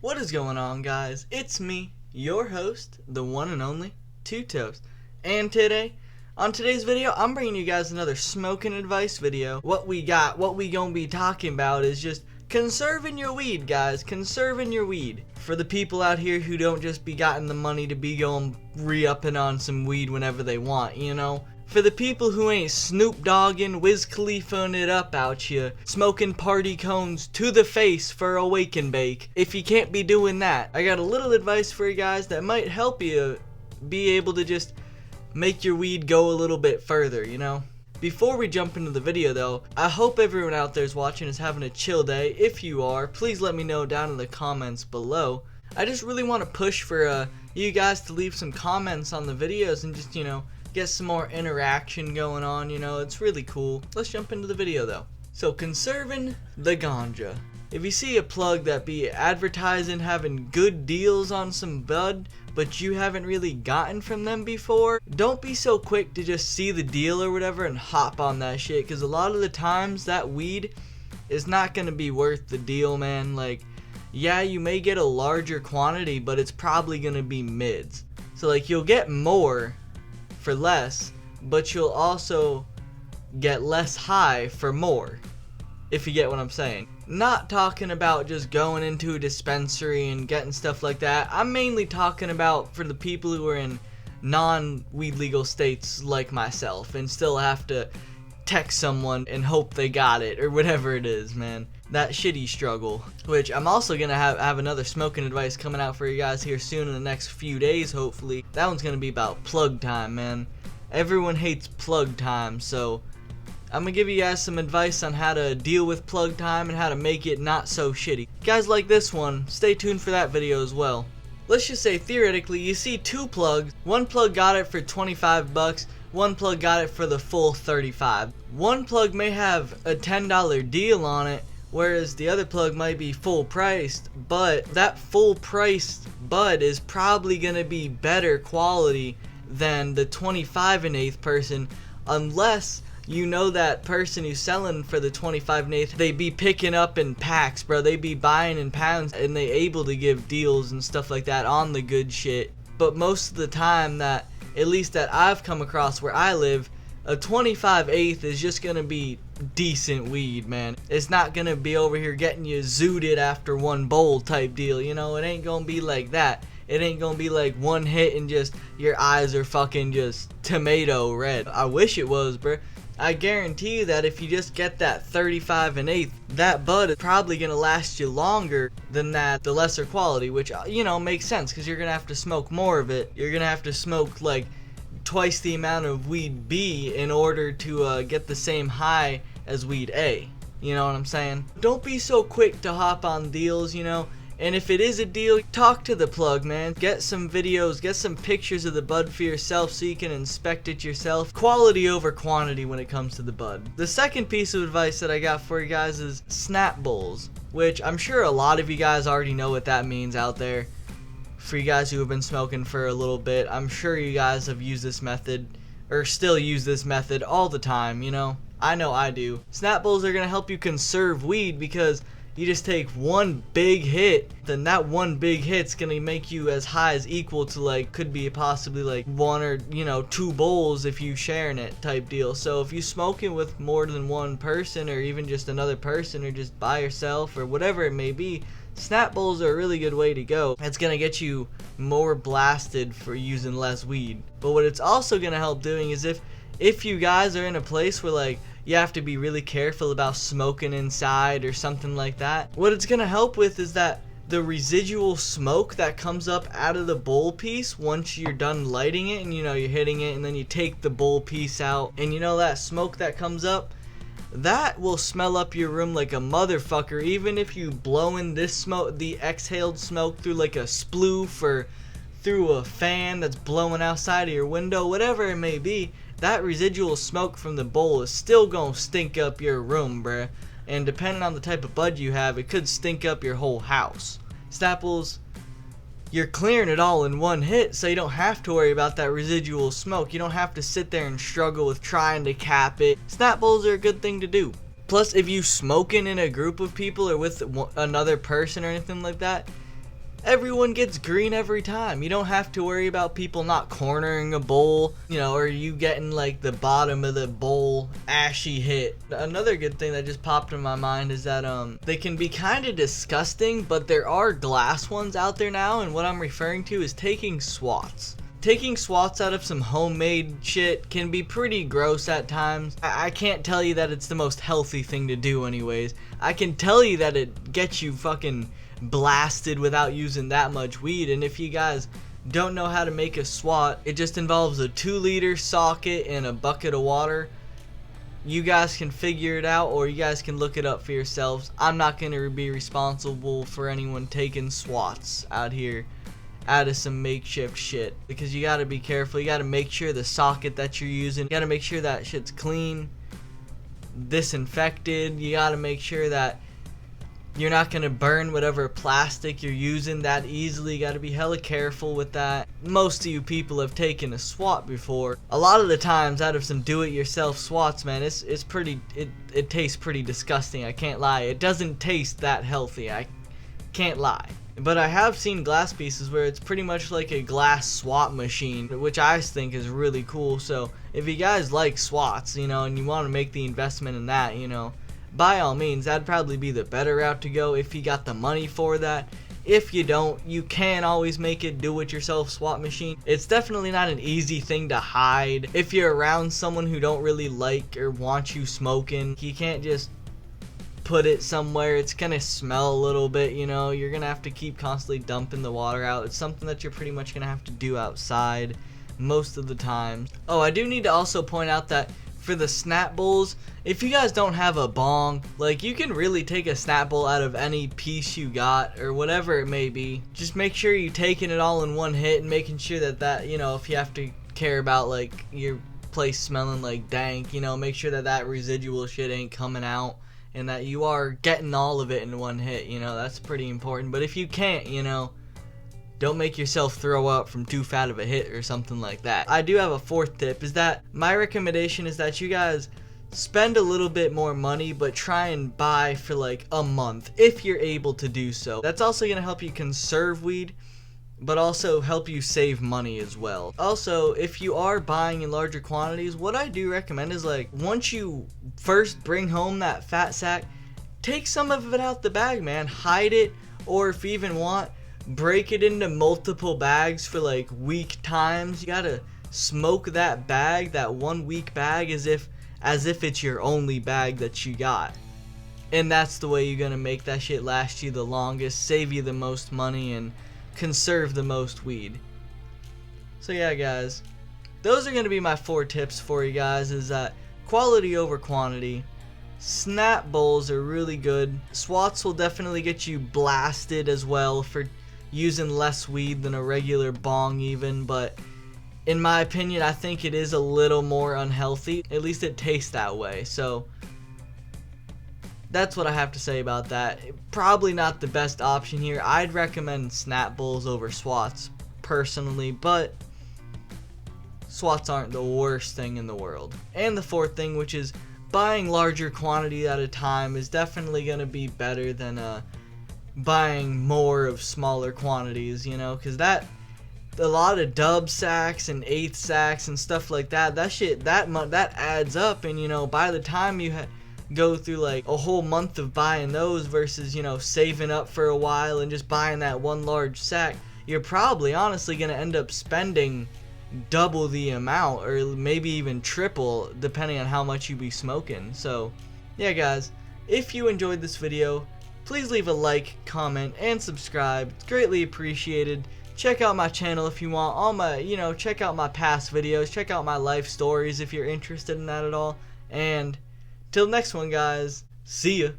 What is going on, guys? It's me, your host, the one and only Two Toast. And on today's video, I'm bringing you guys another smoking advice video. What we gonna be talking about is just conserving your weed, guys. Conserving your weed. For the people out here who don't just be gotten the money to be going re-upping on some weed whenever they want, you know? For the people who ain't Snoop Dogging, Wiz Khalifaing it up out here, smoking party cones to the face for a wake and bake. If you can't be doing that, I got a little advice for you guys that might help you be able to just make your weed go a little bit further, you know? Before we jump into the video though, I hope everyone out there is watching is having a chill day. If you are, please let me know down in the comments below. I just really want to push for you guys to leave some comments on the videos and just, you know, get some more interaction going on, you know, it's really cool. Let's jump into the video though. So, conserving the ganja. If you see a plug that be advertising having good deals on some bud, but you haven't really gotten from them before, don't be so quick to just see the deal or whatever and hop on that shit, because a lot of the times that weed is not going to be worth the deal, man. Like, yeah, you may get a larger quantity, but it's probably going to be mids. So, like, you'll get more for less, but you'll also get less high for more, if you get what I'm saying. Not talking about just going into a dispensary and getting stuff like that. I'm mainly talking about for the people who are in non-weed legal states like myself and still have to text someone and hope they got it or whatever it is, man. That shitty struggle. Which I'm also gonna have another smoking advice coming out for you guys here soon in the next few days, hopefully. That one's gonna be about plug time, man. Everyone hates plug time, so I'm gonna give you guys some advice on how to deal with plug time and how to make it not so shitty. Guys like this one, stay tuned for that video as well. Let's just say theoretically you see two plugs. One plug got it for 25 bucks. One plug got it for the full 35. One plug may have a $10 deal on it, whereas the other plug might be full priced, but that full priced bud is probably gonna be better quality than the 25 1/8 person, unless you know that person who's selling for the 25 1/8, they be picking up in packs, bro. They be buying in pounds and they able to give deals and stuff like that on the good shit. But most of the time that, at least that I've come across where I live, a 25 1/8 is just gonna be decent weed, man. It's not gonna be over here getting you zooted after one bowl type deal, you know? It ain't gonna be like that. It ain't gonna be like one hit and just your eyes are fucking just tomato red. I wish it was, bruh. I guarantee you that if you just get that 35 1/8, that bud is probably gonna last you longer than the lesser quality, which, you know, makes sense because you're gonna have to smoke more of it. You're gonna have to smoke like twice the amount of weed B in order to get the same high as weed A. You know what I'm saying? Don't be so quick to hop on deals, you know. And if it is a deal, talk to the plug, man. Get some videos, get some pictures of the bud for yourself so you can inspect it yourself. Quality over quantity when it comes to the bud. The second piece of advice that I got for you guys is snap bowls, which I'm sure a lot of you guys already know what that means out there. For you guys who have been smoking for a little bit, I'm sure you guys have used this method, or still use this method all the time, you know? I know I do. Snap bowls are gonna help you conserve weed because you just take one big hit, then that one big hit's gonna make you as high as equal to, like, could be possibly like one or, you know, two bowls if you sharing it type deal. So if you smoking with more than one person or even just another person or just by yourself or whatever it may be, snap bowls are a really good way to go. It's gonna get you more blasted for using less weed. But what it's also gonna help doing is if you guys are in a place where, like, you have to be really careful about smoking inside or something like that, what it's gonna help with is that the residual smoke that comes up out of the bowl piece once you're done lighting it and, you know, you're hitting it and then you take the bowl piece out, and you know that smoke that comes up, that will smell up your room like a motherfucker. Even if you blow in this smoke, the exhaled smoke, through like a sploof or through a fan that's blowing outside of your window, whatever it may be, that residual smoke from the bowl is still gonna stink up your room, bruh. And depending on the type of bud you have, it could stink up your whole house. Snap bowls, you're clearing it all in one hit, so you don't have to worry about that residual smoke. You don't have to sit there and struggle with trying to cap it. Snap bowls are a good thing to do. Plus, if you smoking in a group of people or with another person or anything like that, everyone gets green every time. You don't have to worry about people not cornering a bowl, you know, or you getting like the bottom of the bowl ashy hit. Another good thing that just popped in my mind is that they can be kind of disgusting, but there are glass ones out there now, and what I'm referring to is taking swats. Taking swats out of some homemade shit can be pretty gross at times. I can't tell you that it's the most healthy thing to do anyways. I can tell you that it gets you fucking blasted without using that much weed, and if you guys don't know how to make a swat, it just involves a 2-liter socket and a bucket of water. You guys can figure it out, or you guys can look it up for yourselves. I'm not going to be responsible for anyone taking swats out here out of some makeshift shit, because you got to be careful. You got to make sure the socket that you're using, you got to make sure that shit's clean, disinfected. You got to make sure that you're not going to burn whatever plastic you're using that easily. You got to be hella careful with that. Most of you people have taken a swat before. A lot of the times out of some do-it-yourself swats, man, it's pretty, it tastes pretty disgusting. I can't lie. It doesn't taste that healthy. I can't lie. But I have seen glass pieces where it's pretty much like a glass swat machine, which I think is really cool. So if you guys like swats, you know, and you want to make the investment in that, you know, by all means, that'd probably be the better route to go if you got the money for that. If you don't, you can always make it do-it-yourself swat machine. It's definitely not an easy thing to hide. If you're around someone who don't really like or want you smoking, you can't just put it somewhere. It's gonna smell a little bit, you know. You're gonna have to keep constantly dumping the water out. It's something that you're pretty much gonna have to do outside most of the time. Oh, I do need to also point out that for the snap bowls, if you guys don't have a bong, like, you can really take a snap bowl out of any piece you got or whatever it may be. Just make sure you're taking it all in one hit and making sure that you know, if you have to care about like your place smelling like dank, you know, make sure that residual shit ain't coming out and that you are getting all of it in one hit. You know, that's pretty important. But if you can't, you know, don't make yourself throw up from too fat of a hit or something like that. I do have a fourth tip, is that my recommendation is that you guys spend a little bit more money, but try and buy for like a month if you're able to do so. That's also going to help you conserve weed, but also help you save money as well. Also, if you are buying in larger quantities, what I do recommend is, like, once you first bring home that fat sack, take some of it out the bag, man. Hide it, or if you even want, break it into multiple bags for like week times. You gotta smoke that bag, that 1 week bag, as if it's your only bag that you got. And that's the way you're gonna make that shit last you the longest, save you the most money, and conserve the most weed. So yeah, guys, those are gonna be my 4 tips for you guys, is that quality over quantity. Snap bowls are really good. Swats will definitely get you blasted as well for using less weed than a regular bong even, but in my opinion, I think it is a little more unhealthy. At least it tastes that way. So that's what I have to say about that. Probably not the best option here. I'd recommend snap bowls over swats personally, but swats aren't the worst thing in the world. And the 4th thing, which is buying larger quantity at a time, is definitely going to be better than buying more of smaller quantities, you know, because that, a lot of dub sacks and 1/8 sacks and stuff like that shit, that adds up, and you know, by the time you go through like a whole month of buying those versus, you know, saving up for a while and just buying that one large sack, you're probably honestly gonna end up spending double the amount, or maybe even triple, depending on how much you be smoking. So yeah, guys, if you enjoyed this video, please leave a like, comment, and subscribe. It's greatly appreciated. Check out my channel if you want. All my, you know, check out my past videos. Check out my life stories if you're interested in that at all. And till next one, guys. See ya.